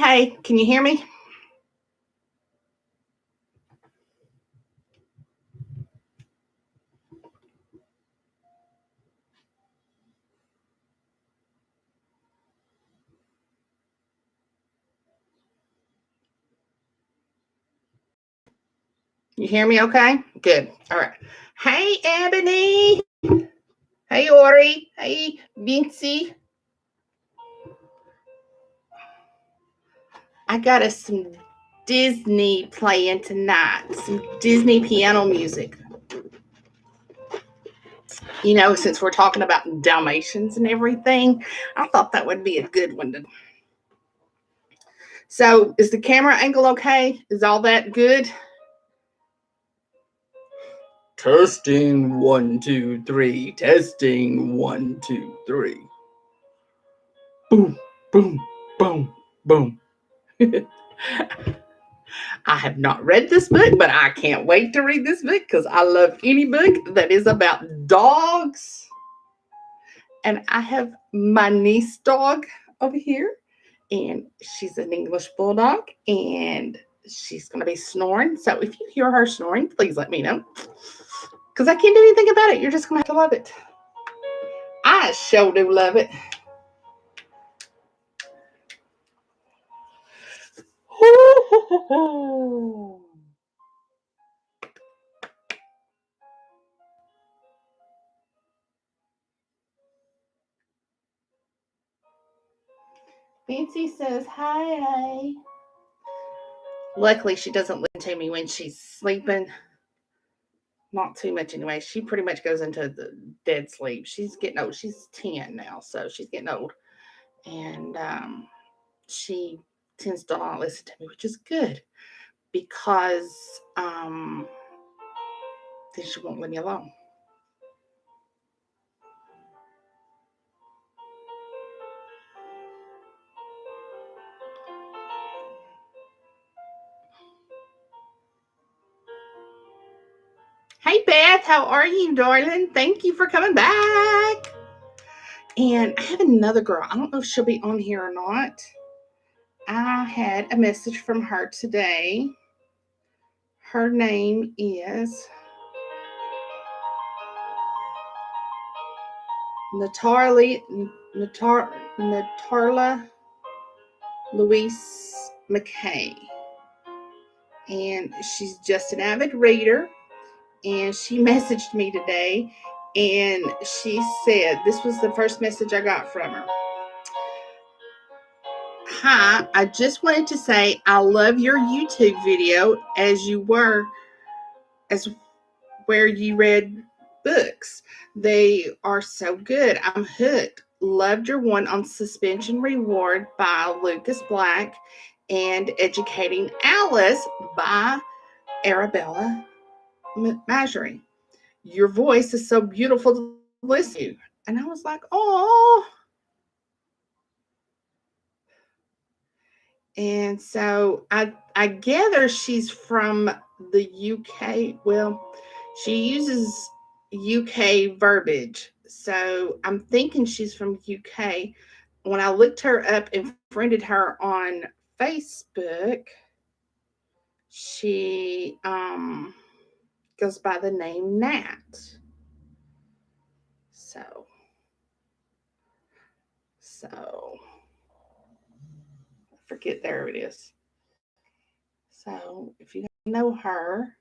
Hey. Can you hear me? You hear me okay? Good. All right. Hey, Ebony. Hey, Ori. Hey, Vincy. I got us some Disney playing tonight. Some Disney piano music. You know, since we're talking about Dalmatians and everything, I thought that would be a good one to. So, is the camera angle okay? Is all that good? Testing 1, 2, 3. Testing 1, 2, 3. Boom, boom, boom, boom. I have not read this book, but I can't wait to read this book because I love any book that is about dogs. And I have my niece dog over here, and she's an English bulldog, and she's going to be snoring. So if you hear her snoring, please let me know because I can't do anything about it. You're just going to have to love it. I sure do love it. Fancy says hi. Luckily, she doesn't listen to me when she's sleeping. Not too much anyway. She pretty much goes into the dead sleep. She's getting old. She's 10 now, so she's getting old. And she tends to not listen to me, which is good because then she won't leave me alone. Hey, Beth, how are you, darling? Thank you for coming back. And I have another girl. I don't know if she'll be on here or not. I had a message from her today. Her name is Natarla Louise McKay. And she's just an avid reader. And she messaged me today. And she said, this was the first message I got from her. Hi, I just wanted to say I love your YouTube video as where you read books. They are so good. I'm hooked. Loved your one on Suspension Reward by Lucas Black and Educating Alice by Arabella Marjorie. Your voice is so beautiful to listen to. And I was like, oh. And so I gather she's from the UK. Well, she uses UK verbiage. So I'm thinking she's from UK. When I looked her up and friended her on Facebook, she goes by the name Nat. So I forget, there it is. So if you know her,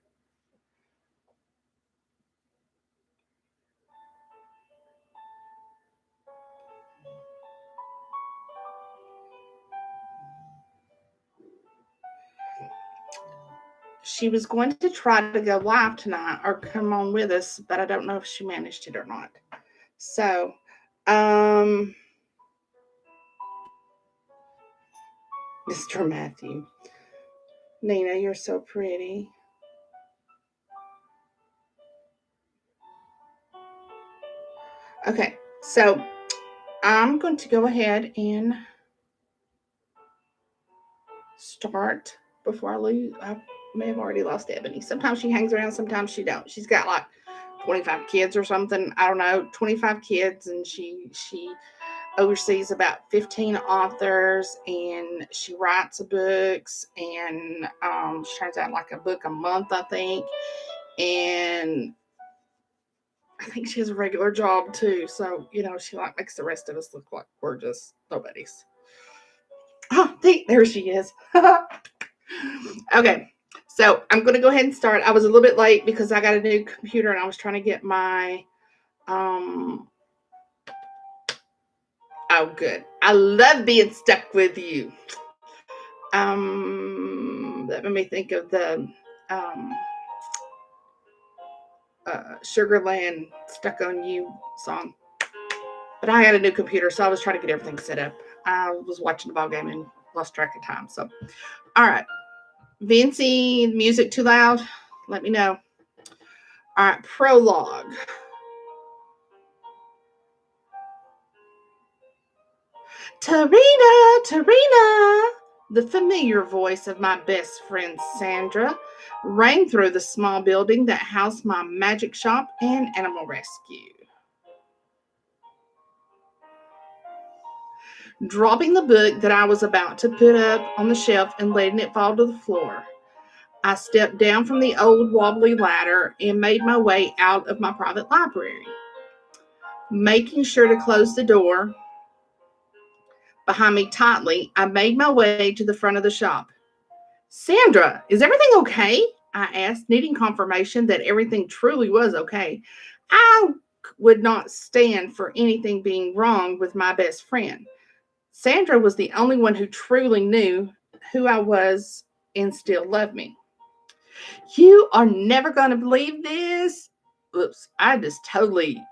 she was going to try to go live tonight or come on with us, but I don't know if she managed it or not. So, Mr. Matthew. Nina, you're so pretty. Okay, so I'm going to go ahead and start before I lose. I may have already lost Ebony. Sometimes she hangs around, sometimes she don't. She's got like 25 kids or something. I don't know, 25 kids, and she oversees about 15 authors, and she writes books, and she turns out like a book a month, I think. And I think she has a regular job too. So, she like makes the rest of us look like we're just nobodies. Oh, there she is. Okay. So I'm going to go ahead and start. I was a little bit late because I got a new computer and I was trying to get my, oh, good. I love being stuck with you. That made me think of the, Sugarland Stuck on You song. But I had a new computer, so I was trying to get everything set up. I was watching the ball game and lost track of time. So, all right. Vincy, music too loud? Let me know. All right, prologue. Tarina! The familiar voice of my best friend Sandra rang through the small building that housed my magic shop and animal rescue. Dropping the book that I was about to put up on the shelf and letting it fall to the floor, I stepped down from the old wobbly ladder and made my way out of my private library. Making sure to close the door behind me tightly, I made my way to the front of the shop. Sandra, is everything okay? I asked, needing confirmation that everything truly was okay. I would not stand for anything being wrong with my best friend. Sandra was the only one who truly knew who I was and still loved me. You are never going to believe this. Oops, I just totally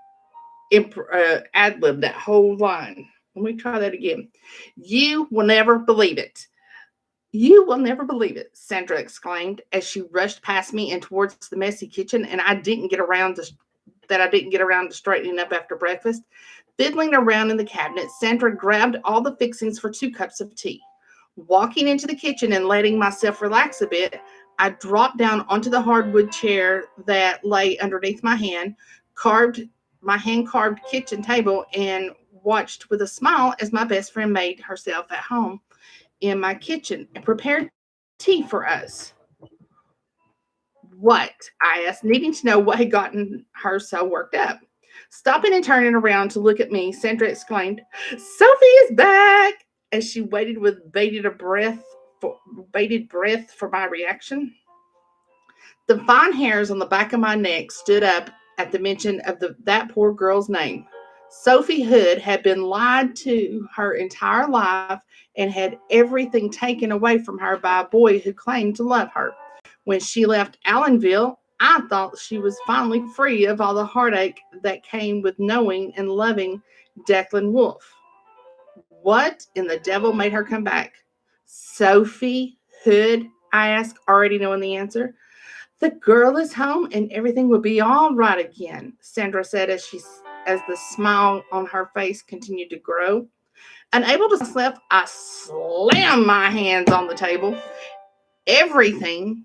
ad-libbed that whole line. Let me try that again. You will never believe it. You will never believe it, Sandra exclaimed as she rushed past me and towards the messy kitchen, and I didn't get around to straightening up after breakfast. Fiddling around in the cabinet, Sandra grabbed all the fixings for 2 cups of tea. Walking into the kitchen and letting myself relax a bit, I dropped down onto the hardwood chair that lay underneath my hand-carved kitchen table, and watched with a smile as my best friend made herself at home in my kitchen and prepared tea for us. What? I asked, needing to know what had gotten her so worked up. Stopping and turning around to look at me, Sandra exclaimed, Sophie is back! As she waited with bated breath for my reaction. The fine hairs on the back of my neck stood up at the mention of that poor girl's name. Sophie Hood had been lied to her entire life and had everything taken away from her by a boy who claimed to love her. When she left Allenville, I thought she was finally free of all the heartache that came with knowing and loving Declan Wolfe. What in the devil made her come back? Sophie Hood, I asked, already knowing the answer. The girl is home and everything will be all right again, Sandra said as the smile on her face continued to grow. Unable to sleep, I slammed my hands on the table. Everything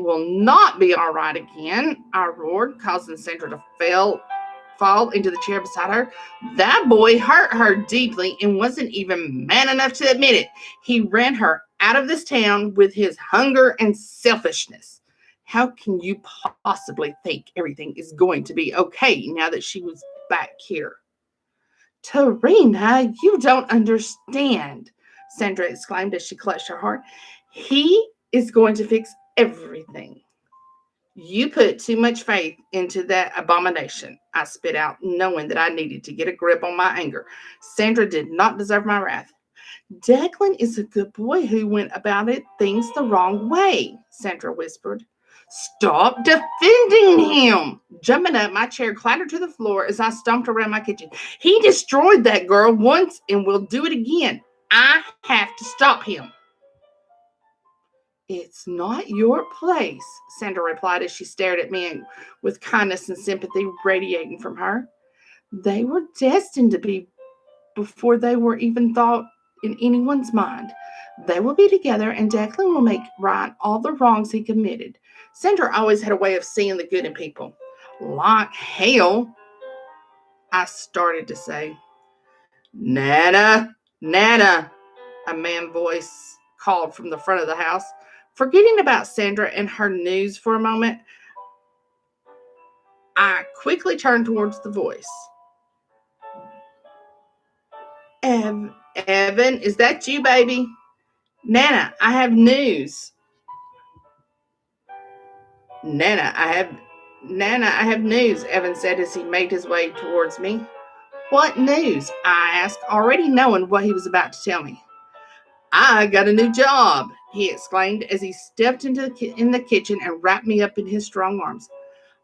will not be all right again, I roared, causing Sandra to fall into the chair beside her. That boy hurt her deeply and wasn't even man enough to admit it. He ran her out of this town with his hunger and selfishness. How can you possibly think everything is going to be okay now that she was back here? Tarina, you don't understand, Sandra exclaimed as she clutched her heart. He is going to fix everything. You put too much faith into that abomination, I spit out, knowing that I needed to get a grip on my anger. Sandra did not deserve my wrath. Declan is a good boy who went about things the wrong way, Sandra whispered. Stop defending him. Jumping up, my chair clattered to the floor as I stomped around my kitchen. He destroyed that girl once and will do it again. I have to stop him. It's not your place, Sandra replied as she stared at me with kindness and sympathy radiating from her. They were destined to be before they were even thought in anyone's mind. They will be together and Declan will make right all the wrongs he committed. Sandra always had a way of seeing the good in people. Like hell, I started to say. Nana, a man voice called from the front of the house. Forgetting about Sandra and her news for a moment, I quickly turned towards the voice. Evan, is that you, baby? Nana, I have news. Nana, I have news, Evan said as he made his way towards me. What news? I asked, already knowing what he was about to tell me. I got a new job, he exclaimed as he stepped in the kitchen and wrapped me up in his strong arms.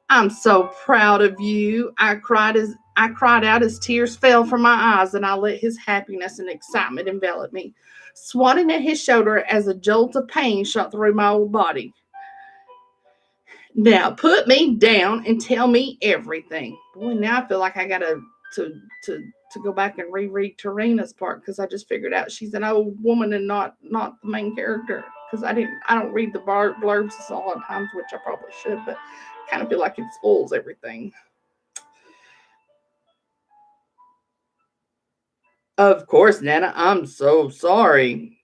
I'm so proud of you, I cried out as tears fell from my eyes and I let his happiness and excitement envelop me, swatting at his shoulder as a jolt of pain shot through my whole body. Now put me down and tell me everything. Boy, now I feel like I gotta to go back and reread Tarina's part because I just figured out she's an old woman and not the main character. Because I don't read the blurbs a lot of times, which I probably should, but I kind of feel like it spoils everything. Of course, Nana, I'm so sorry,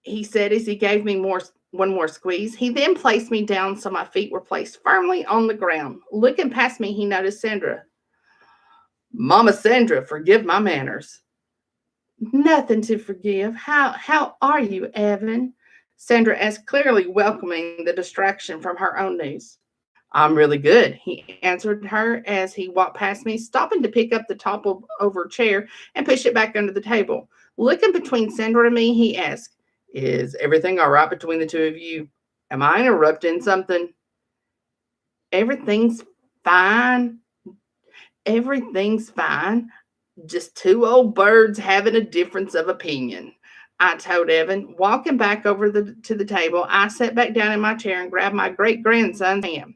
he said as he gave me one more squeeze. He then placed me down so my feet were placed firmly on the ground. Looking past me, he noticed Sandra. Mama Sandra, forgive my manners. Nothing to forgive. How are you, Evan? Sandra asked, clearly welcoming the distraction from her own news. I'm really good, he answered her as he walked past me, stopping to pick up the toppled over chair and push it back under the table. Looking between Sandra and me, he asked, is everything all right between the two of you? Am I interrupting something? Everything's fine. Everything's fine. Just two old birds having a difference of opinion, I told Evan. Walking back over to the table, I sat back down in my chair and grabbed my great-grandson's hand.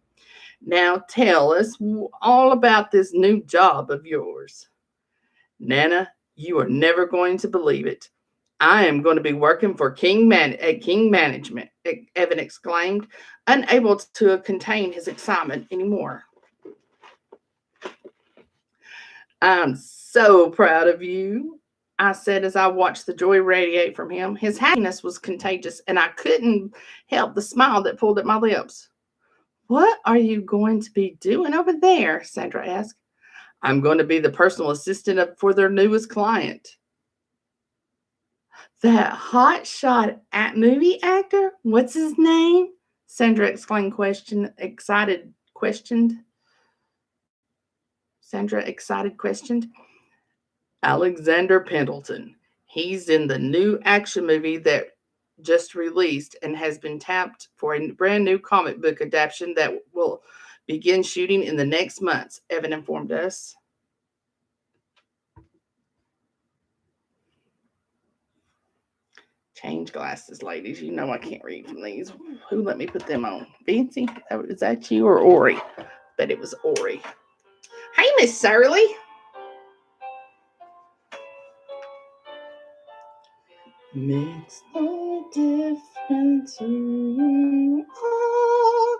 Now tell us all about this new job of yours. Nana, you are never going to believe it. I am going to be working for King Management, Evan exclaimed, unable to contain his excitement anymore. I'm so proud of you, I said as I watched the joy radiate from him. His happiness was contagious, and I couldn't help the smile that pulled at my lips. What are you going to be doing over there? Sandra asked. I'm going to be the personal assistant for their newest client. That hotshot movie actor? What's his name? Sandra exclaimed, questioned. Sandra excited questioned. Alexander Pendleton. He's in the new action movie that just released and has been tapped for a brand new comic book adaptation that will begin shooting in the next months, Evan informed us. Change glasses, ladies. You know I can't read from these. Who let me put them on? Fancy? Is that you or Ori? Bet it was Ori. Hey, Miss Surly. Makes no difference who you are.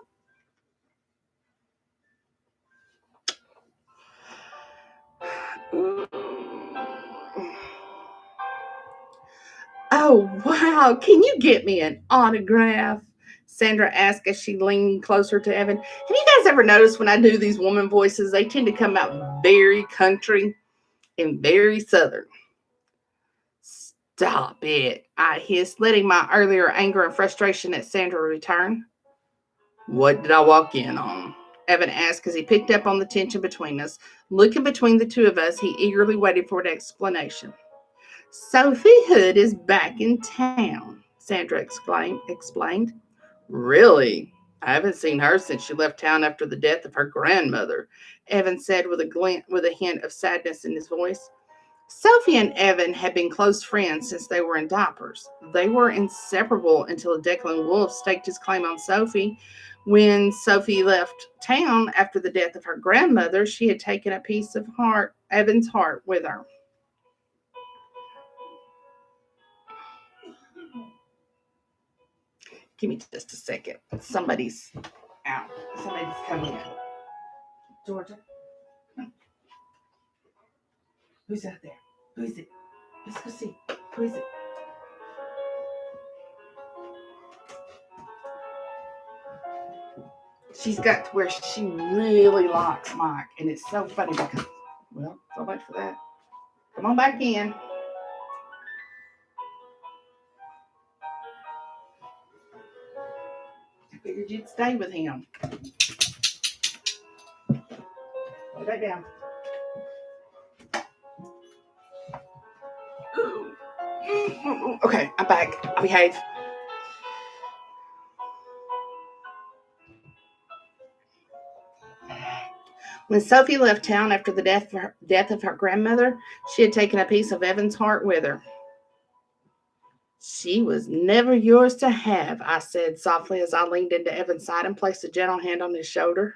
Oh, wow. Can you get me an autograph? Sandra asked as she leaned closer to Evan. Have you guys ever noticed when I do these woman voices, they tend to come out very country and very southern? Stop it, I hissed, letting my earlier anger and frustration at Sandra return. What did I walk in on? Evan asked as he picked up on the tension between us. Looking between the two of us, he eagerly waited for an explanation. Sophie Hood is back in town, Sandra explained. Really? I haven't seen her since she left town after the death of her grandmother, Evan said with a hint of sadness in his voice. Sophie and Evan had been close friends since they were in diapers. They were inseparable until Declan Wolfe staked his claim on Sophie. When Sophie left town after the death of her grandmother, she had taken a piece of Evan's heart with her. Give me just a second. Somebody's out. Somebody's coming in. Georgia? Who's out there? Who is it? Let's go see. Who is it? She's got to where she really likes Mike. And it's so funny because, well, so much for that. Come on back in. I figured you'd stay with him. Put that down. Okay, I'm back. I behave. When Sophie left town after the death of her grandmother, she had taken a piece of Evan's heart with her. She was never yours to have, I said softly as I leaned into Evan's side and placed a gentle hand on his shoulder.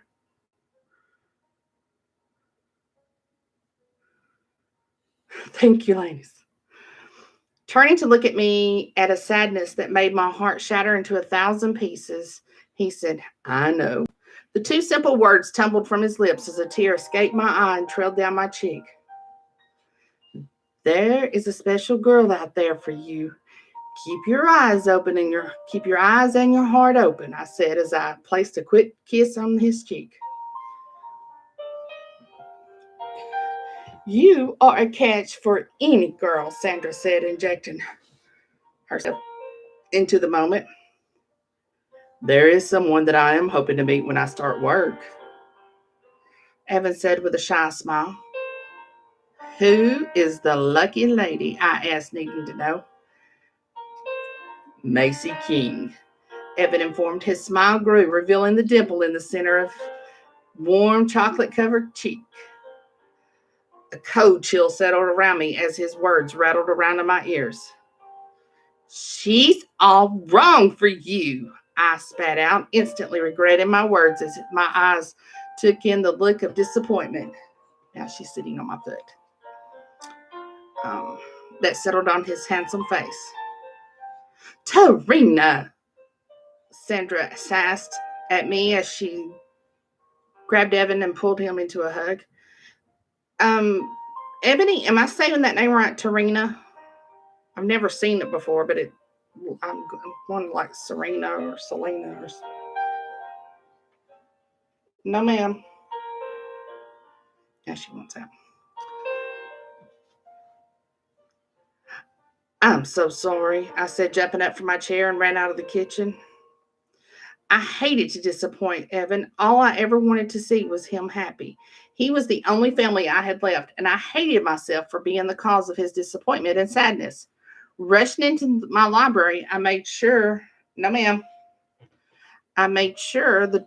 Thank you, ladies. Turning to look at me at a sadness that made my heart shatter into 1,000 pieces, he said, I know. The two simple words tumbled from his lips as a tear escaped my eye and trailed down my cheek. There is a special girl out there for you. Keep your eyes open and keep your eyes and your heart open, I said as I placed a quick kiss on his cheek. You are a catch for any girl, Sandra said, injecting herself into the moment. There is someone that I am hoping to meet when I start work, Evan said with a shy smile. Who is the lucky lady? I asked, needing to know. Macy King, Evan informed. His smile grew, revealing the dimple in the center of warm chocolate-covered cheek. A cold chill settled around me as his words rattled around in my ears. She's all wrong for you, I spat out, instantly regretting my words as my eyes took in the look of disappointment. Now she's sitting on my foot. That settled on his handsome face. Tarina, Sandra sassed at me as she grabbed Evan and pulled him into a hug. Ebony, am I saying that name right? Tarina? I've never seen it before, but I'm one like Serena or Selena or. No, ma'am. Yeah, she wants out. I'm so sorry, I said, jumping up from my chair and ran out of the kitchen. I hated to disappoint Evan. All I ever wanted to see was him happy. He was the only family I had left, and I hated myself for being the cause of his disappointment and sadness. Rushing into my library, I made sure the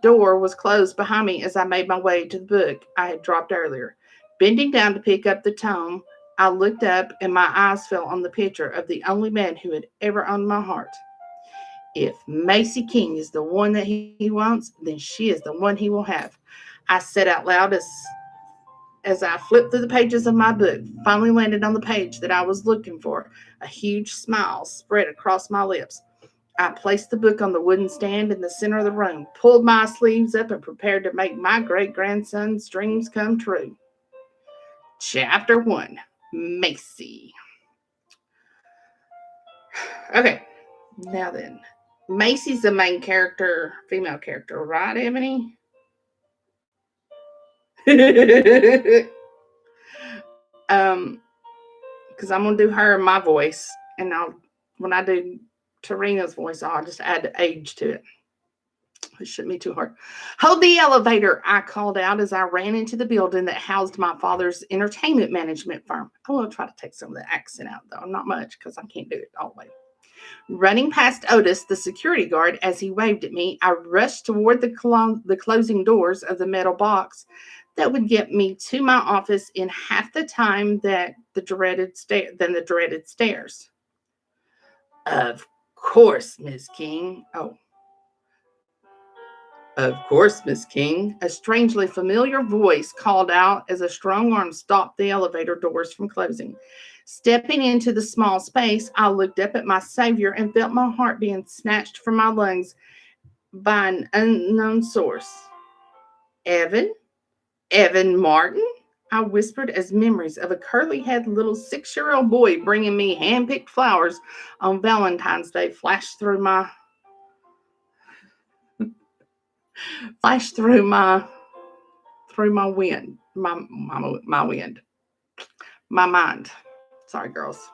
door was closed behind me as I made my way to the book I had dropped earlier. Bending down to pick up the tome, I looked up and my eyes fell on the picture of the only man who had ever owned my heart. If Macy King is the one that he wants, then she is the one he will have, I said out loud as I flipped through the pages of my book, finally landed on the page that I was looking for. A huge smile spread across my lips. I placed the book on the wooden stand in the center of the room, pulled my sleeves up, and prepared to make my great-grandson's dreams come true. Chapter 1, Macy. Okay, now then. Macy's the main character, female character, right, Ebony? Because I'm going to do her in my voice, and when I do Tarina's voice, I'll just add the age to it. It shouldn't be too hard. Hold the elevator, I called out as I ran into the building that housed my father's entertainment management firm. I want to try to take some of the accent out, though. Not much, because I can't do it all the way. Running past Otis, the security guard, as he waved at me, I rushed toward the closing doors of the metal box that would get me to my office in half the time that than the dreaded stairs. Of course, Miss King. Of course, Miss King. A strangely familiar voice called out as a strong arm stopped the elevator doors from closing. Stepping into the small space, I looked up at my savior and felt my heart being snatched from my lungs by an unknown source. Evan? Evan Martin? I whispered as memories of a curly-headed little 6-year-old boy bringing me hand-picked flowers on Valentine's Day flashed through my wind, my mind. Sorry, girls.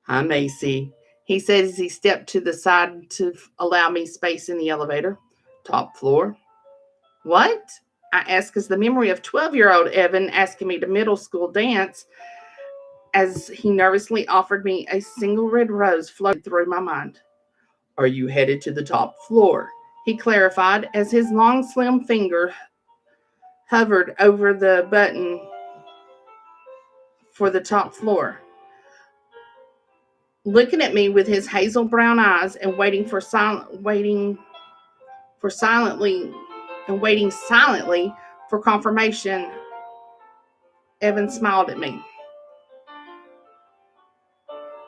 Hi, Macy. He said as he stepped to the side to allow me space in the elevator. Top floor. What? I asked as the memory of 12-year-old Evan asking me to middle school dance as he nervously offered me a single red rose floated through my mind. Are you headed to the top floor? He clarified as his long, slim finger hovered over the button for the top floor. Looking at me with his hazel brown eyes and waiting silently for confirmation, Evan smiled at me.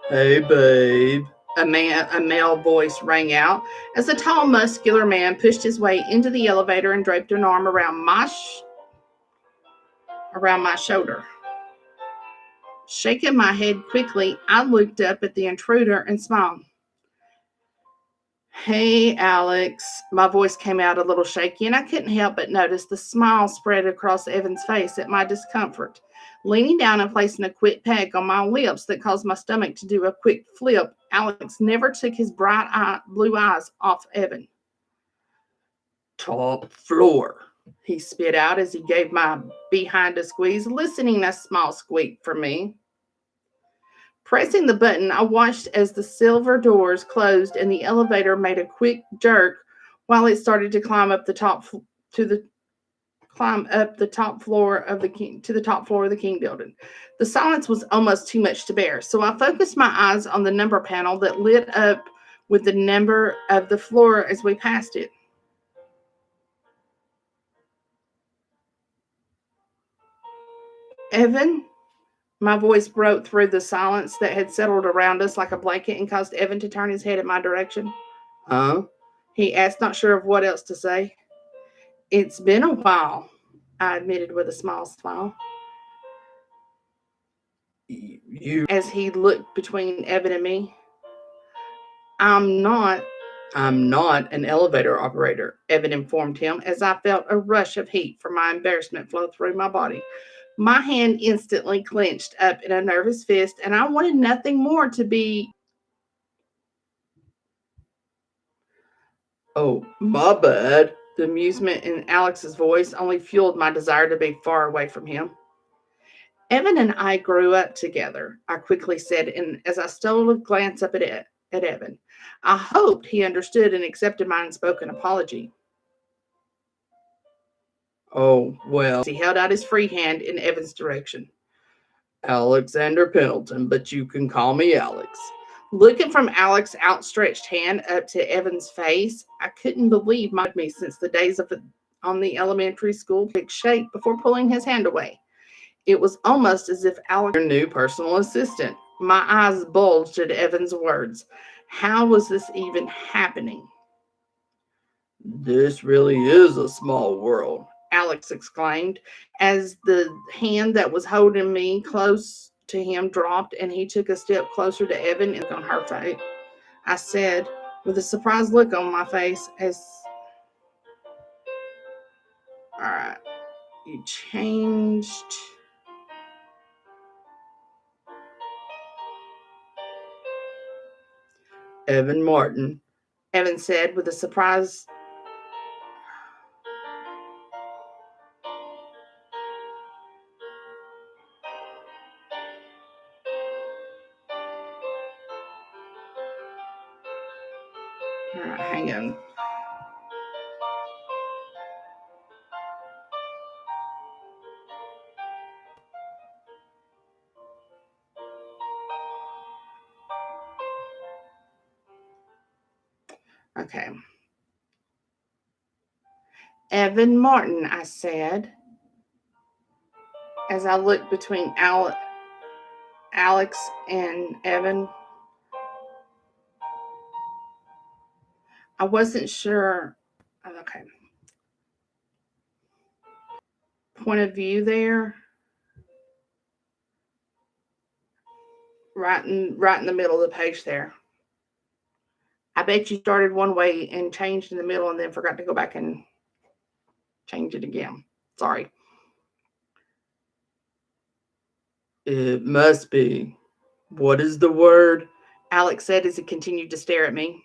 Hey, babe. A male voice rang out as a tall, muscular man pushed his way into the elevator and draped an arm around my shoulder. Shaking my head quickly, I looked up at the intruder and smiled. Hey, Alex. My voice came out a little shaky, and I couldn't help but notice the smile spread across Evan's face at my discomfort. Leaning down and placing a quick peck on my lips that caused my stomach to do a quick flip, Alex never took his blue eyes off Evan. Top floor, he spit out as he gave my behind a squeeze, eliciting a small squeak from me. Pressing the button, I watched as the silver doors closed and the elevator made a quick jerk while it started to climb up the top floor of the King building. The silence was almost too much to bear, so I focused my eyes on the number panel that lit up with the number of the floor as we passed it. Evan? My voice broke through the silence that had settled around us like a blanket and caused Evan to turn his head in my direction. Huh? He asked, not sure of what else to say. It's been a while, I admitted with a small smile. As he looked between Evan and me. I'm not an elevator operator, Evan informed him as I felt a rush of heat from my embarrassment flow through my body. My hand instantly clenched up in a nervous fist, and I wanted nothing more to be. Oh, my bad. The amusement in Alex's voice only fueled my desire to be far away from him. Evan and I grew up together, I quickly said, and as I stole a glance up at Evan. I hoped he understood and accepted my unspoken apology. Oh, well. He held out his free hand in Evan's direction. Alexander Pendleton, but you can call me Alex. Looking from Alex's outstretched hand up to Evan's face, I couldn't believe me since the days on the elementary school took shape before pulling his hand away. It was almost as if Alex was your new personal assistant. My eyes bulged at Evan's words. How was this even happening? This really is a small world, Alex exclaimed as the hand that was holding me close to him dropped and he took a step closer to Evan and on her face. I said, with a surprised look on my face, all right, you changed. Evan Martin, Evan said with a surprise. All right, hang on. Okay. Evan Martin, I said, as I looked between Alex and Evan. I wasn't sure. Okay. Point of view there. Right in the middle of the page there. I bet you started one way and changed in the middle and then forgot to go back and change it again. Sorry. It must be. What is the word? Alex said as he continued to stare at me.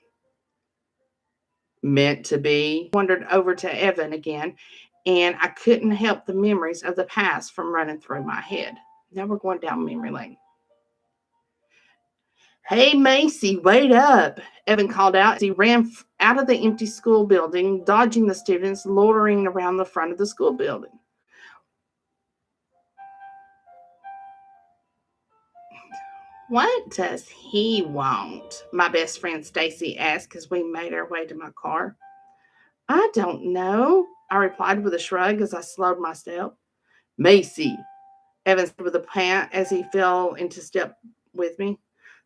Meant to be. Wandered over to Evan again, and I couldn't help the memories of the past from running through my head. Now we're going down memory lane. Hey, Macy, wait up, Evan called out as he ran out of the empty school building, dodging the students loitering around the front of the school building. What does he want? My best friend Stacy asked as we made our way to my car. I don't know, I replied with a shrug as I slowed my step. Macy, Evan said with a pant as he fell into step with me,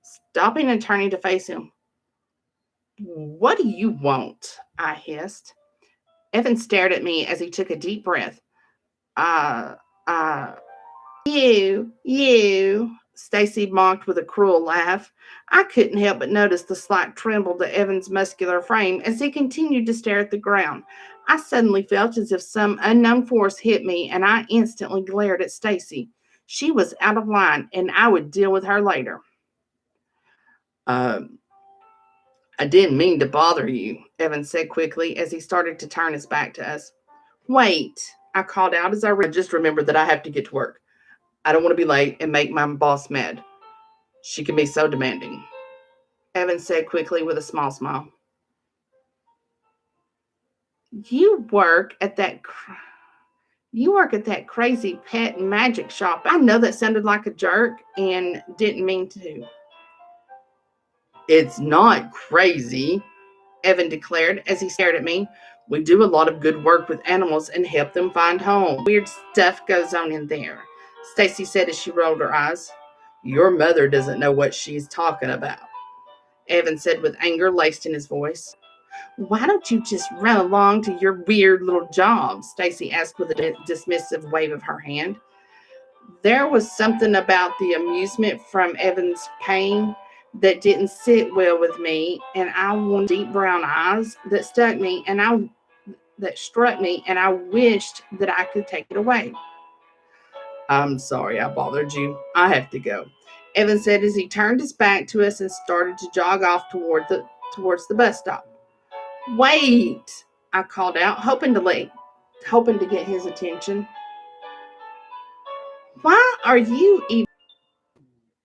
stopping and turning to face him. What do you want? I hissed. Evan stared at me as he took a deep breath. Uh, you, Stacy mocked with a cruel laugh. I couldn't help but notice the slight tremble to Evan's muscular frame as he continued to stare at the ground. I suddenly felt as if some unknown force hit me, and I instantly glared at Stacy. She was out of line, and I would deal with her later. I didn't mean to bother you, Evan said quickly as he started to turn his back to us. Wait, I called out as I just remembered that I have to get to work. I don't want to be late and make my boss mad. She can be so demanding, Evan said quickly with a small smile. You work at that crazy pet and magic shop. I know that sounded like a jerk and didn't mean to. It's not crazy, Evan declared as he stared at me. We do a lot of good work with animals and help them find home. Weird stuff goes on in there, Stacy said as she rolled her eyes. Your mother doesn't know what she's talking about, Evan said with anger laced in his voice. Why don't you just run along to your weird little job? Stacy asked with a dismissive wave of her hand. There was something about the amusement from Evan's pain that didn't sit well with me, and I wanted deep brown eyes that struck me, and I wished that I could take it away. I'm sorry I bothered you. I have to go, Evan said as he turned his back to us and started to jog off towards the bus stop. Wait, I called out, hoping to get his attention. Why are you even?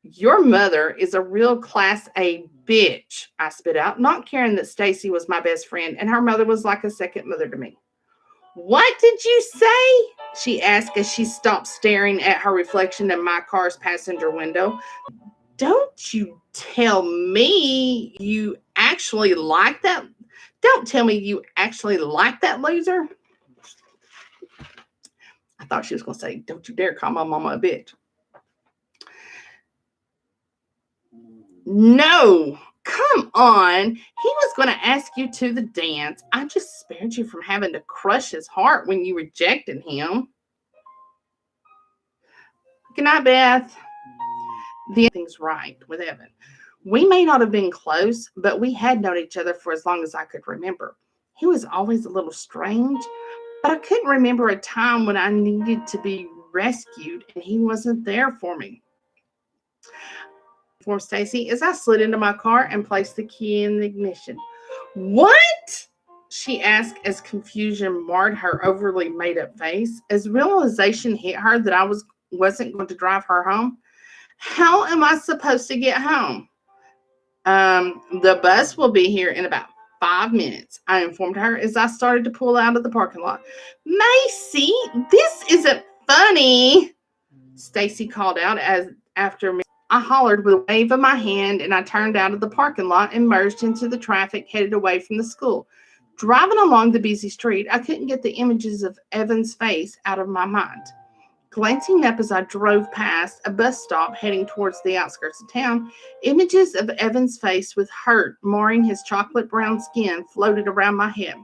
Your mother is a real class A bitch, I spit out, not caring that Stacy was my best friend and her mother was like a second mother to me. What did you say? She asked as she stopped staring at her reflection in my car's passenger window. Don't you tell me you actually like that? Don't tell me you actually like that loser. I thought she was going to say, don't you dare call my mama a bitch. No, come on. He was going to ask you to the dance. I just spared you from having to crush his heart when you rejected him. Good night, Beth. The thing's right with Evan. We may not have been close, but we had known each other for as long as I could remember. He was always a little strange, but I couldn't remember a time when I needed to be rescued and he wasn't there for me. For Stacy, as I slid into my car and placed the key in the ignition. What? She asked as confusion marred her overly made-up face. As realization hit her that I wasn't going to drive her home. How am I supposed to get home? The bus will be here in about 5 minutes, I informed her as I started to pull out of the parking lot. Macy, this isn't funny, Stacy called out as after me. I hollered with a wave of my hand, and I turned out of the parking lot and merged into the traffic headed away from the school. Driving along the busy street, I couldn't get the images of Evan's face out of my mind. Glancing up as I drove past a bus stop heading towards the outskirts of town, images of Evan's face with hurt marring his chocolate brown skin floated around my head.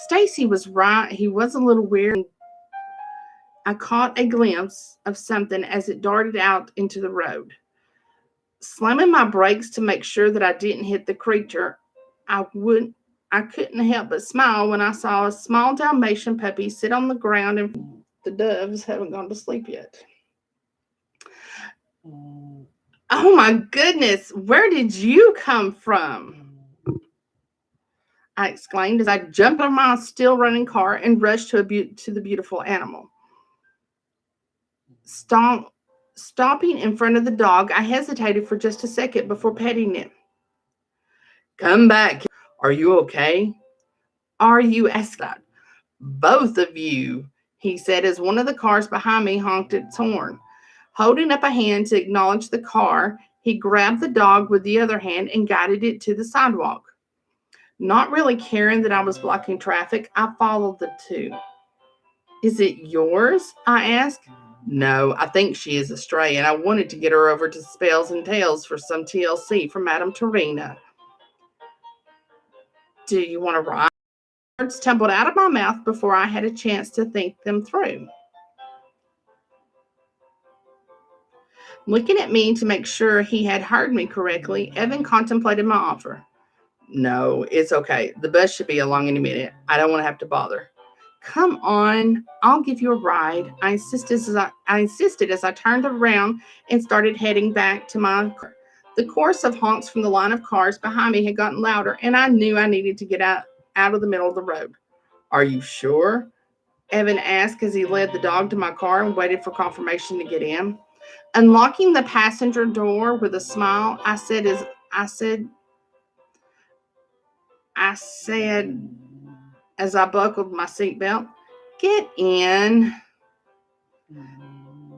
Stacy was right. He was a little weird. I caught a glimpse of something as it darted out into the road. Slamming my brakes to make sure that I didn't hit the creature, I couldn't help but smile when I saw a small Dalmatian puppy sit on the ground, and the doves haven't gone to sleep yet. Oh my goodness, where did you come from? I exclaimed as I jumped on my still running car and rushed to the beautiful animal. Stopping in front of the dog, I hesitated for just a second before petting it. Come back. Are you okay? Are you asked that? Both of you, he said as one of the cars behind me honked its horn. Holding up a hand to acknowledge the car, he grabbed the dog with the other hand and guided it to the sidewalk. Not really caring that I was blocking traffic, I followed the two. Is it yours? I asked. No, I think she is a stray, and I wanted to get her over to Spells and Tales for some TLC from Madame Tarina. Do you want to ride? Words tumbled out of my mouth before I had a chance to think them through. Looking at me to make sure he had heard me correctly, Evan contemplated my offer. No, it's okay. The bus should be along any minute. I don't want to have to bother. Come on, I'll give you a ride. I insisted as I turned around and started heading back to my car. The chorus of honks from the line of cars behind me had gotten louder, and I knew I needed to get out of the middle of the road. Are you sure? Evan asked as he led the dog to my car and waited for confirmation to get in. Unlocking the passenger door with a smile, I said as I buckled my seatbelt, get in.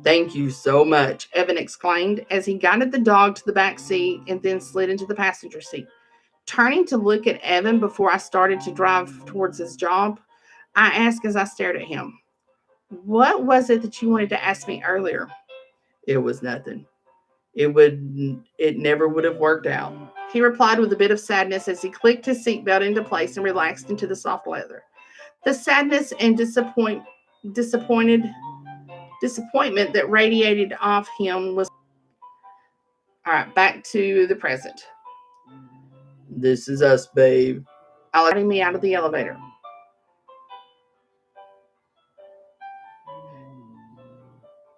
Thank you so much, Evan exclaimed as he guided the dog to the back seat and then slid into the passenger seat. Turning to look at Evan before I started to drive towards his job, I asked as I stared at him, what was it that you wanted to ask me earlier? It was nothing. It never would have worked out, he replied with a bit of sadness as he clicked his seatbelt into place and relaxed into the soft leather. The sadness and disappointment that radiated off him was... All right, back to the present. This is us, babe. Letting me out of the elevator.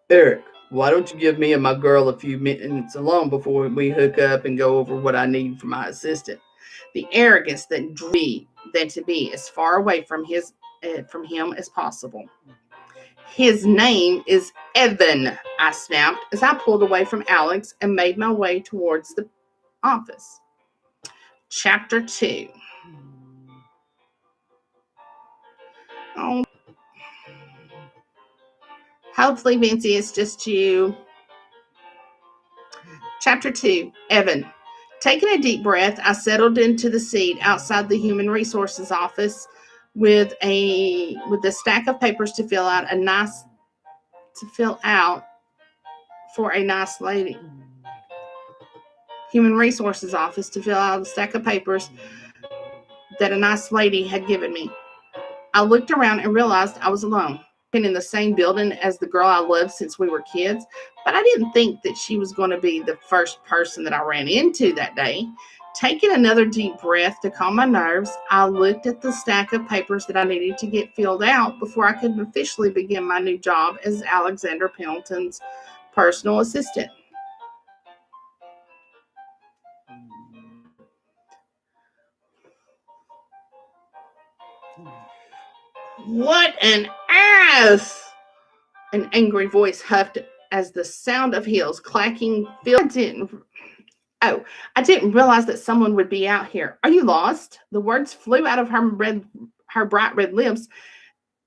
Eric, why don't you give me and my girl a few minutes alone before we hook up and go over what I need from my assistant? The arrogance that drew me than to be as far away from him as possible. His name is Evan, I snapped as I pulled away from Alex and made my way towards the office. Chapter 2. Oh, hopefully, Vincy, it's just you. Chapter 2. Evan. Taking a deep breath, I settled into the seat outside the Human Resources office with a stack of papers to fill out for a nice lady. Human Resources office to fill out a stack of papers that a nice lady had given me. I looked around and realized I was alone. Been in the same building as the girl I loved since we were kids, but I didn't think that she was going to be the first person that I ran into that day. Taking another deep breath to calm my nerves, I looked at the stack of papers that I needed to get filled out before I could officially begin my new job as Alexander Pendleton's personal assistant. What an ass! An angry voice huffed as the sound of heels clacking filled. Oh, I didn't realize that someone would be out here. Are you lost? The words flew out of her bright red lips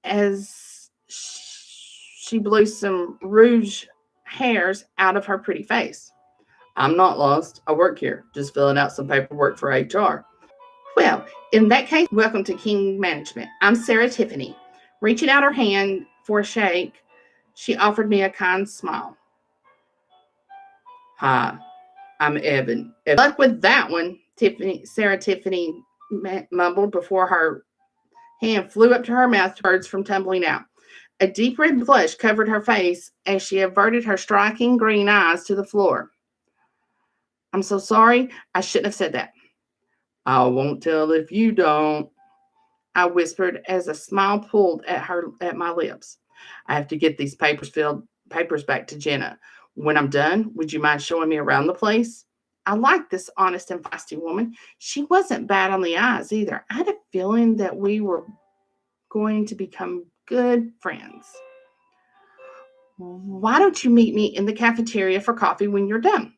as she blew some rouge hairs out of her pretty face. I'm not lost. I work here, just filling out some paperwork for HR. Well, in that case, welcome to King Management. I'm Sarah Tiffany. Reaching out her hand for a shake, she offered me a kind smile. Hi, I'm Evan. Good luck with that one, Sarah Tiffany mumbled before her hand flew up to her mouth, birds from tumbling out. A deep red blush covered her face as she averted her striking green eyes to the floor. I'm so sorry. I shouldn't have said that. I won't tell if you don't, I whispered as a smile pulled at my lips. I have to get these papers back to Jenna. When I'm done, would you mind showing me around the place? I liked this honest and feisty woman. She wasn't bad on the eyes either. I had a feeling that we were going to become good friends. Why don't you meet me in the cafeteria for coffee when you're done?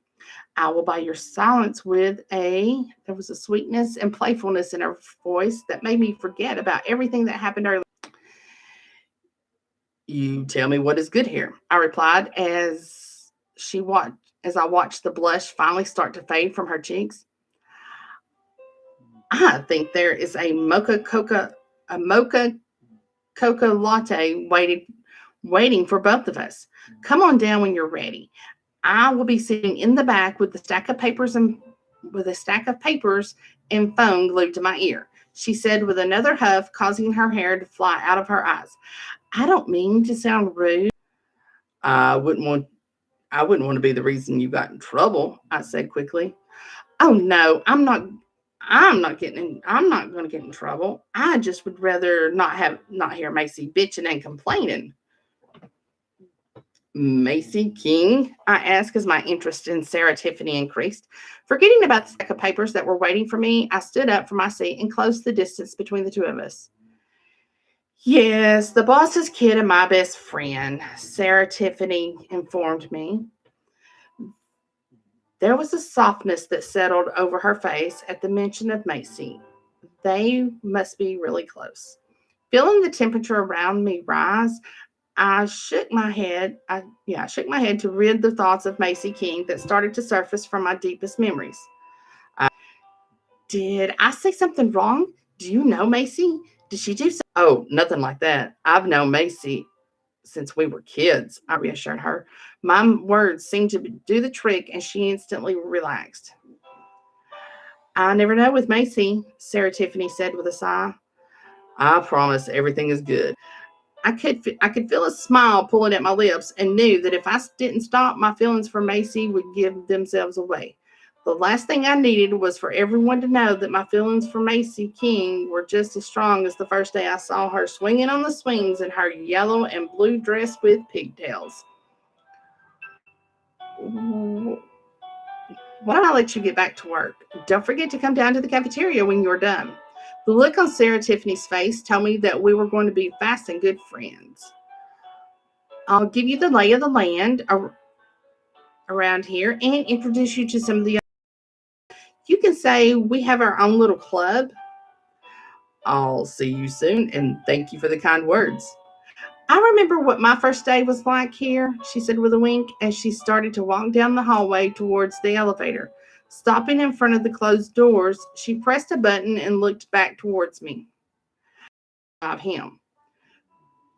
I will buy your silence with there was a sweetness and playfulness in her voice that made me forget about everything that happened earlier. You tell me what is good here, I replied as I watched the blush finally start to fade from her cheeks. I think there is a mocha coca latte waiting for both of us. Come on down when you're ready. I will be sitting in the back with a stack of papers and phone glued to my ear, she said with another huff, causing her hair to fly out of her eyes. I don't mean to sound rude. I wouldn't want to be the reason you got in trouble, I said quickly. Oh no, I'm not going to get in trouble. I just would rather not hear Macy bitching and complaining. Macy King? I asked as my interest in Sarah Tiffany increased. Forgetting about the stack of papers that were waiting for me, I stood up from my seat and closed the distance between the two of us. Yes, the boss's kid and my best friend, Sarah Tiffany informed me. There was a softness that settled over her face at the mention of Macy. They must be really close. Feeling the temperature around me rise, I shook my head to rid the thoughts of Macy King that started to surface from my deepest memories. Did I say something wrong? Do you know Macy? Did she do something? Oh, nothing like that. I've known Macy since we were kids, I reassured her. My words seemed to do the trick, and she instantly relaxed. I never know with Macy, Sarah Tiffany said with a sigh. I promise everything is good. I could feel a smile pulling at my lips and knew that if I didn't stop, my feelings for Macy would give themselves away. The last thing I needed was for everyone to know that my feelings for Macy King were just as strong as the first day I saw her swinging on the swings in her yellow and blue dress with pigtails. Why don't I let you get back to work? Don't forget to come down to the cafeteria when you're done. The look on Sarah Tiffany's face told me that we were going to be fast and good friends. I'll give you the lay of the land around here and introduce you to some of the other. You can say we have our own little club. I'll see you soon, and thank you for the kind words. I remember what my first day was like here, she said with a wink as she started to walk down the hallway towards the elevator. Stopping in front of the closed doors, she pressed a button and looked back towards me. Of him.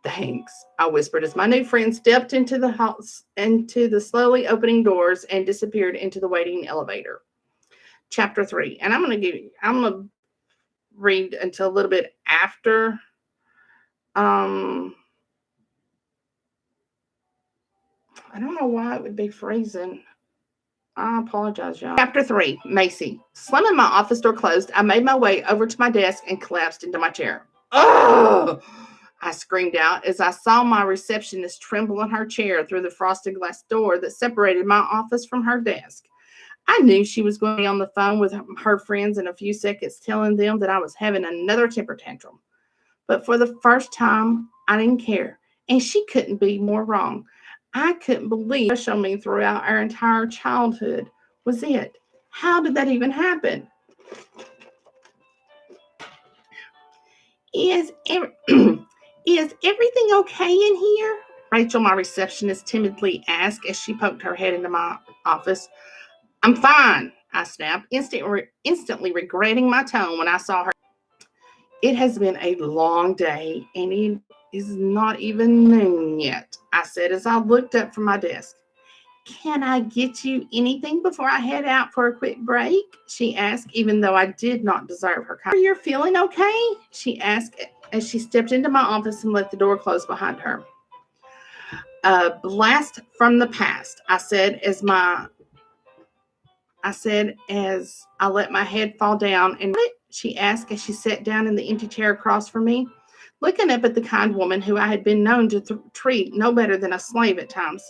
Thanks, I whispered as my new friend stepped into the slowly opening doors and disappeared into the waiting elevator. Chapter 3. And I'm gonna read until a little bit after I don't know why it would be freezing. I apologize, y'all. Chapter 3, Macy. Slamming my office door closed, I made my way over to my desk and collapsed into my chair. Oh! I screamed out as I saw my receptionist tremble in her chair through the frosted glass door that separated my office from her desk. I knew she was going to be on the phone with her friends in a few seconds, telling them that I was having another temper tantrum. But for the first time, I didn't care, and she couldn't be more wrong. I couldn't believe what she showed me throughout our entire childhood was it. How did that even happen? Is is everything okay in here? Rachel, my receptionist, timidly asked as she poked her head into my office. I'm fine, I snapped, instantly regretting my tone when I saw her. It has been a long day, and it is not even noon yet, I said as I looked up from my desk. Can I get you anything before I head out for a quick break? She asked, even though I did not deserve her kindness. You're feeling okay? She asked as she stepped into my office and let the door close behind her. A blast from the past, I said as I let my head fall down. And she asked as she sat down in the empty chair across from me, looking up at the kind woman who I had been known to treat no better than a slave at times.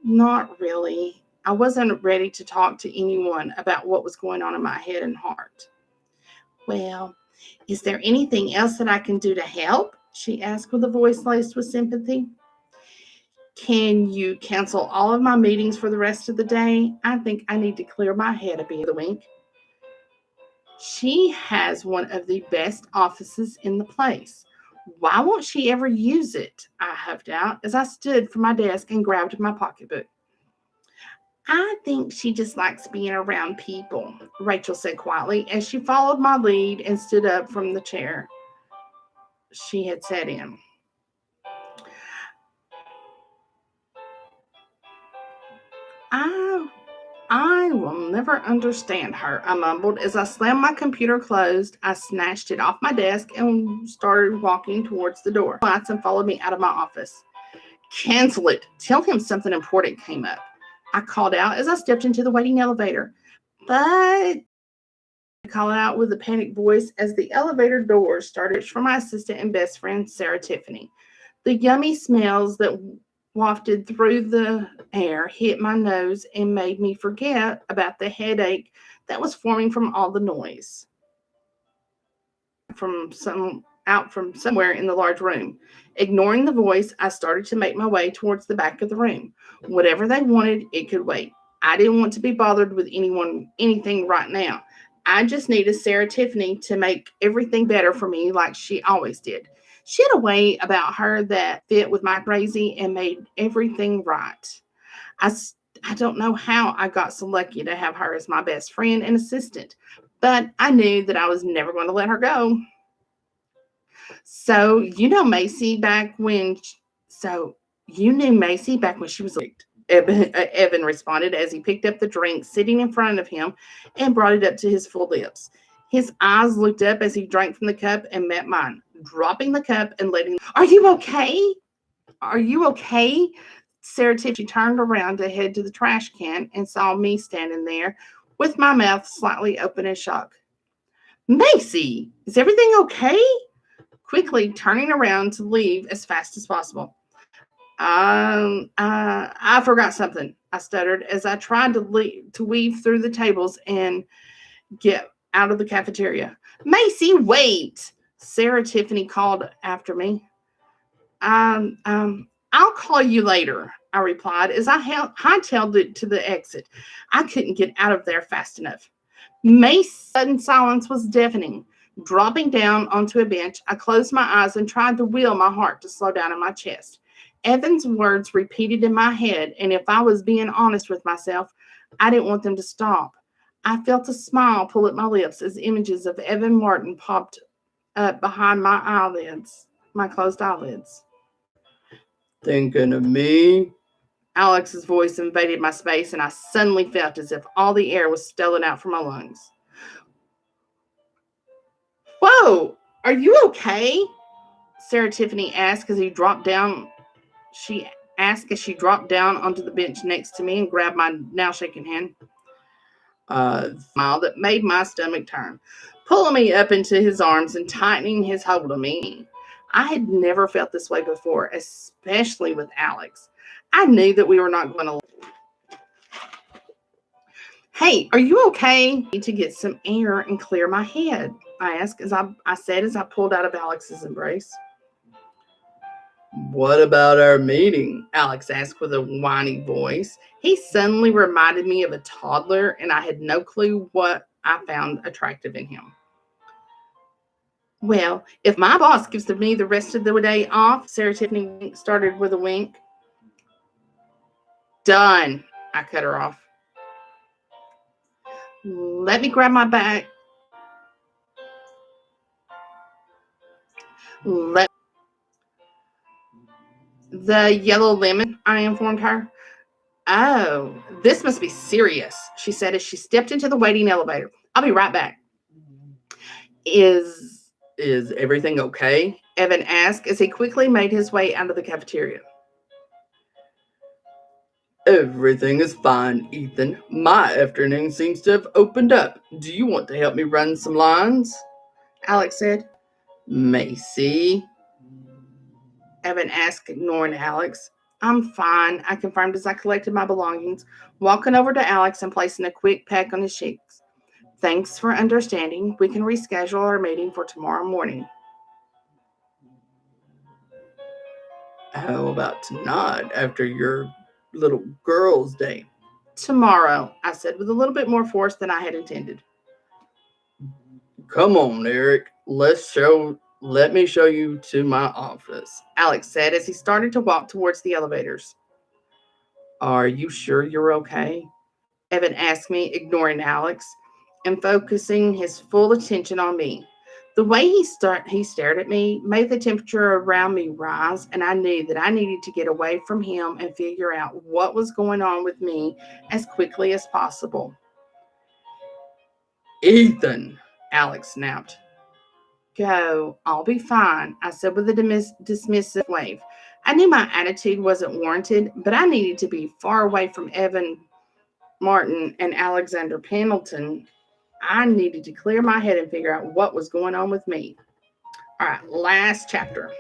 Not really. I wasn't ready to talk to anyone about what was going on in my head and heart. Well, is there anything else that I can do to help? She asked with a voice laced with sympathy. Can you cancel all of my meetings for the rest of the day? I think I need to clear my head a bit. With a wink. She has one of the best offices in the place. Why won't she ever use it? I huffed out as I stood from my desk and grabbed my pocketbook. I think she just likes being around people, Rachel said quietly as she followed my lead and stood up from the chair she had sat in. I will never understand her, I mumbled as I slammed my computer closed. I snatched it off my desk and started walking towards the door. Lights and followed me out of my office. Cancel it. Tell him something important came up, I called out as I stepped into the waiting elevator. But I called out with a panicked voice as the elevator doors started for my assistant and best friend, Sarah Tiffany. The yummy smells that wafted through the air hit my nose and made me forget about the headache that was forming from all the noise from somewhere in the large room. Ignoring the voice, I started to make my way towards the back of the room. Whatever they wanted, it could wait. I didn't want to be bothered with anything right now. I just needed Sarah Tiffany to make everything better for me like she always did. She had a way about her that fit with my crazy and made everything right. I, I don't know how I got so lucky to have her as my best friend and assistant, but I knew that I was never going to let her go. So you know Macy back when so you knew Macy back when she was late. Evan responded as he picked up the drink sitting in front of him and brought it up to his full lips. His eyes looked up as he drank from the cup and met mine, dropping the cup and letting. Are you okay? Are you okay? Sarah Tiffany turned around to head to the trash can and saw me standing there with my mouth slightly open in shock. Macy, is everything okay? Quickly turning around to leave as fast as possible. I forgot something, I stuttered as I tried to weave through the tables and get out of the cafeteria. Macy, wait! Sarah Tiffany called after me. I'll call you later, I replied as I hightailed it to the exit. I couldn't get out of there fast enough. May's sudden silence was deafening. Dropping down onto a bench, I closed my eyes and tried to will my heart to slow down in my chest. Evan's words repeated in my head, and if I was being honest with myself, I didn't want them to stop. I felt a smile pull at my lips as images of Evan Martin popped up behind my closed eyelids. Thinking of me? Alex's voice invaded my space, and I suddenly felt as if all the air was stolen out from my lungs. Whoa, are you okay? Sarah Tiffany asked as she asked as she dropped down onto the bench next to me and grabbed my now shaking hand. Smile that made my stomach turn, pulling me up into his arms and tightening his hold of me. I had never felt this way before, especially with Alex. I knew that we were not going to. Hey, are you okay? I need to get some air and clear my head, I asked as I said as I pulled out of Alex's embrace. What about our meeting? Alex asked with a whiny voice. He suddenly reminded me of a toddler, and I had no clue what I found attractive in him. Well, if my boss gives me the rest of the day off, Sarah Tiffany started with a wink. Done, I cut her off. Let me grab my bag. The yellow lemon, I informed her. Oh, this must be serious, she said as she stepped into the waiting elevator. I'll be right back. Is everything okay? Evan asked as he quickly made his way out of the cafeteria. Everything is fine, Ethan. My afternoon seems to have opened up. Do you want to help me run some lines? Alex said. Macy? Evan asked, ignoring Alex. I'm fine, I confirmed as I collected my belongings, walking over to Alex and placing a quick peck on his cheeks. Thanks for understanding. We can reschedule our meeting for tomorrow morning. How about tonight after your little girl's day? Tomorrow, I said with a little bit more force than I had intended. Come on, Eric. Let me show you to my office, Alex said as he started to walk towards the elevators. Are you sure you're okay? Evan asked me, ignoring Alex and focusing his full attention on me. The way he stared at me made the temperature around me rise, and I knew that I needed to get away from him and figure out what was going on with me as quickly as possible. Ethan, Alex snapped. Go, I'll be fine, I said with a dismissive wave. I knew my attitude wasn't warranted, but I needed to be far away from Evan Martin and Alexander Pendleton. I needed to clear my head and figure out what was going on with me. All right, last chapter.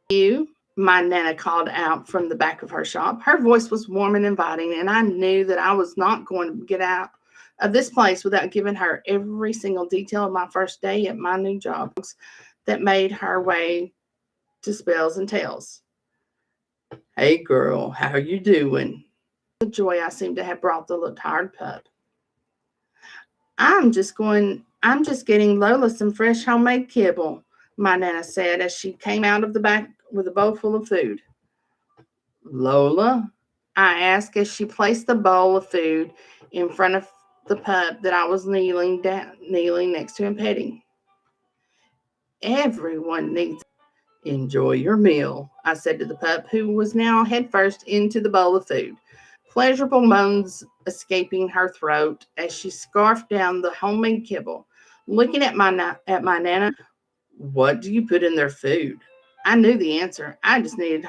You, my Nana called out from the back of her shop. Her voice was warm and inviting, and I knew that I was not going to get out of this place without giving her every single detail of my first day at my new job that made her way to Spells and Tales. Hey girl, how you doing? The joy I seemed to have brought the tired pup. I'm just getting Lola some fresh homemade kibble, my Nana said as she came out of the back with a bowl full of food. Lola? I asked as she placed the bowl of food in front of the pup that I was kneeling next to and petting. Everyone needs. Enjoy your meal, I said to the pup, who was now headfirst into the bowl of food, pleasurable moans escaping her throat as she scarfed down the homemade kibble. Looking at my Nana, what do you put in their food? I knew the answer. I just needed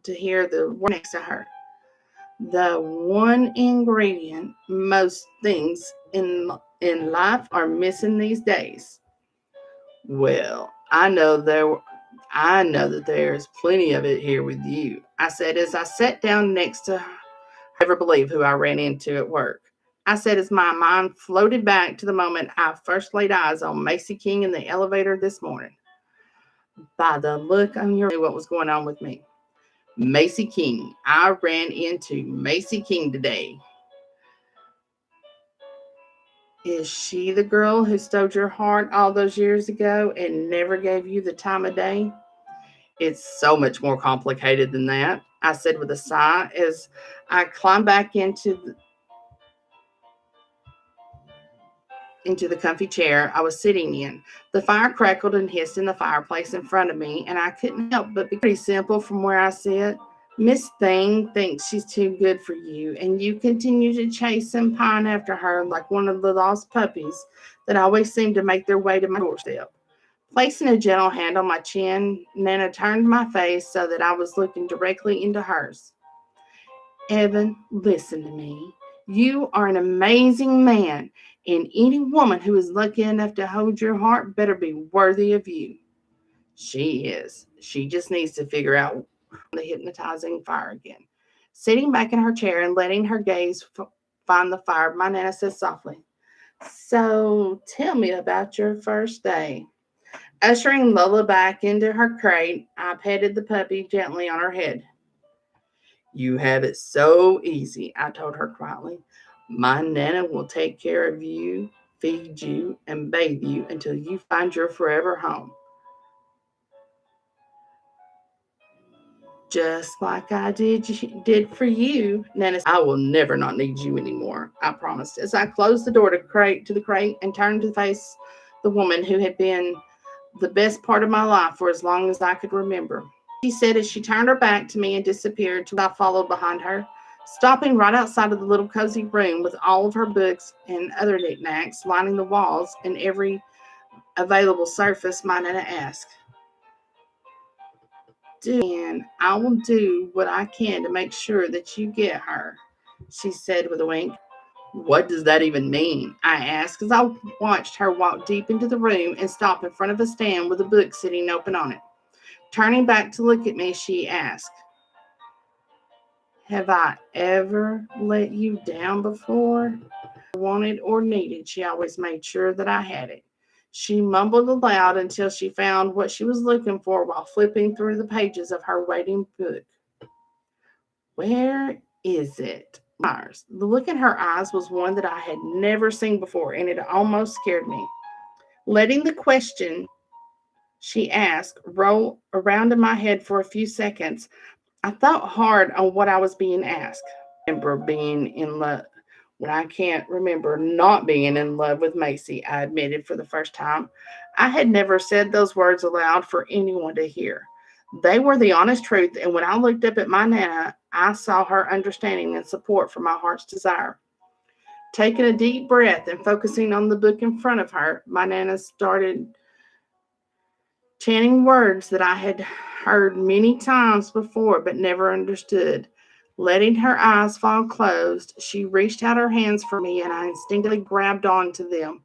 to hear the word next to her. The one ingredient most things in life are missing these days. Well, I know that there's plenty of it here with you, I said as I sat down next to her. Never believe who I ran into at work. I said as my mind floated back to the moment I first laid eyes on Macy King in the elevator this morning. By the look on your face, what was going on with me. Macy King. I ran into Macy King today. Is she the girl who stole your heart all those years ago and never gave you the time of day? It's so much more complicated than that, I said with a sigh as I climbed back into the comfy chair I was sitting in. The fire crackled and hissed in the fireplace in front of me, and I couldn't help but be pretty simple from where I sit. Miss Thing thinks she's too good for you, and you continue to chase and pine after her like one of the lost puppies that always seem to make their way to my doorstep. Placing a gentle hand on my chin, Nana turned my face so that I was looking directly into hers. Evan, listen to me. You are an amazing man, and any woman who is lucky enough to hold your heart better be worthy of you. She is. She just needs to figure out the hypnotizing fire again. Sitting back in her chair and letting her gaze find the fire, my Nana said softly, So tell me about your first day. Ushering Lola back into her crate, I petted the puppy gently on her head. You have it so easy, I told her quietly. My Nana will take care of you, feed you, and bathe you until you find your forever home. Just like I did for you, Nana said, I will never not need you anymore, I promised, as I closed the door to the crate and turned to face the woman who had been the best part of my life for as long as I could remember. She said as she turned her back to me and disappeared, I followed behind her, stopping right outside of the little cozy room with all of her books and other knickknacks lining the walls and every available surface. My Nana asked, and I will do what I can to make sure that you get her, she said with a wink. What does that even mean? I asked as I watched her walk deep into the room and stop in front of a stand with a book sitting open on it. Turning back to look at me, she asked, have I ever let you down before? Wanted or needed, she always made sure that I had it. She mumbled aloud until she found what she was looking for while flipping through the pages of her waiting book. Where is it? Myers. The look in her eyes was one that I had never seen before, and it almost scared me. Letting the question she asked roll around in my head for a few seconds, I thought hard on what I was being asked. I remember being in love when I can't remember not being in love with Macy, I admitted for the first time. I had never said those words aloud for anyone to hear. They were the honest truth, and when I looked up at my Nana, I saw her understanding and support for my heart's desire. Taking a deep breath and focusing on the book in front of her, my Nana started chanting words that I had heard many times before but never understood. Letting her eyes fall closed, she reached out her hands for me and I instinctively grabbed onto them.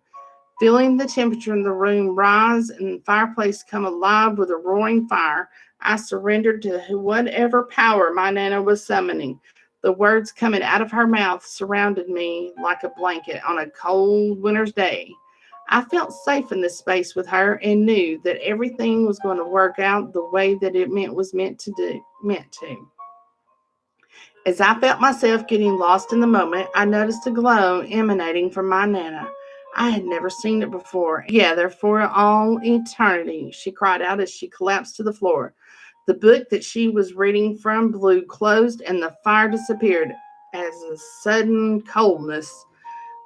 Feeling the temperature in the room rise and the fireplace come alive with a roaring fire, I surrendered to whatever power my Nana was summoning. The words coming out of her mouth surrounded me like a blanket on a cold winter's day. I felt safe in this space with her and knew that everything was going to work out the way that it meant to. As I felt myself getting lost in the moment, I noticed a glow emanating from my Nana. I had never seen it before. Together for all eternity, she cried out as she collapsed to the floor. The book that she was reading from blew closed and the fire disappeared as a sudden coldness.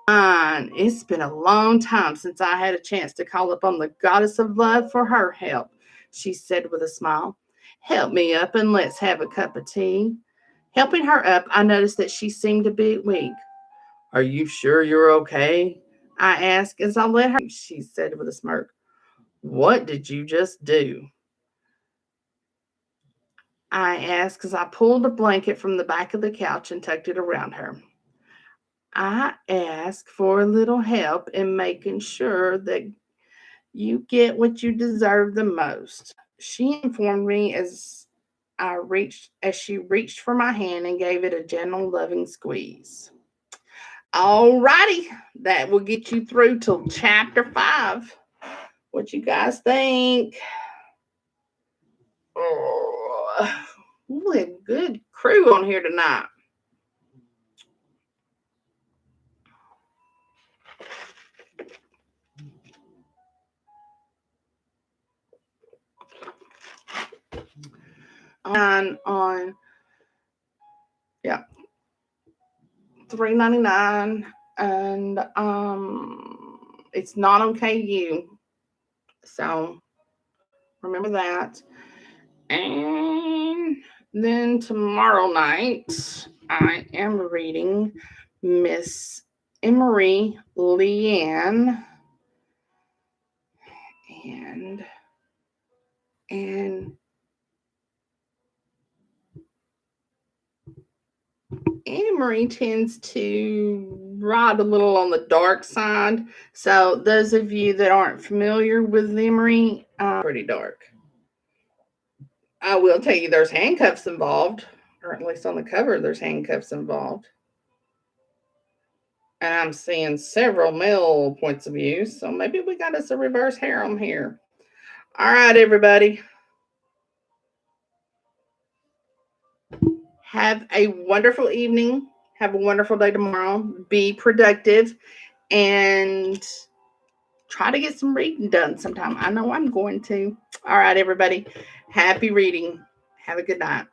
It's been a long time since I had a chance to call upon the goddess of love for her help, she said with a smile. Help me up and let's have a cup of tea. Helping her up, I noticed that she seemed a bit weak. Are you sure you're okay? I asked as I let her. She said with a smirk. What did you just do? I asked as I pulled a blanket from the back of the couch and tucked it around her. I asked for a little help in making sure that you get what you deserve the most. She informed me as she reached for my hand and gave it a gentle, loving squeeze. All righty, that will get you through till chapter 5. What you guys think? Oh, we have a good crew on here tonight. On yeah, $3.99, and it's not on KU, so remember that. And then tomorrow night, I am reading Miss Emery Leanne, and Emery tends to ride a little on the dark side. So those of you that aren't familiar with Emery, pretty dark. I will tell you there's handcuffs involved, or at least on the cover there's handcuffs involved. And I'm seeing several male points of view, so maybe we got us a reverse harem here. All right, everybody. Have a wonderful evening. Have a wonderful day tomorrow. Be productive and try to get some reading done sometime. I know I'm going to. All right, everybody. Happy reading. Have a good night.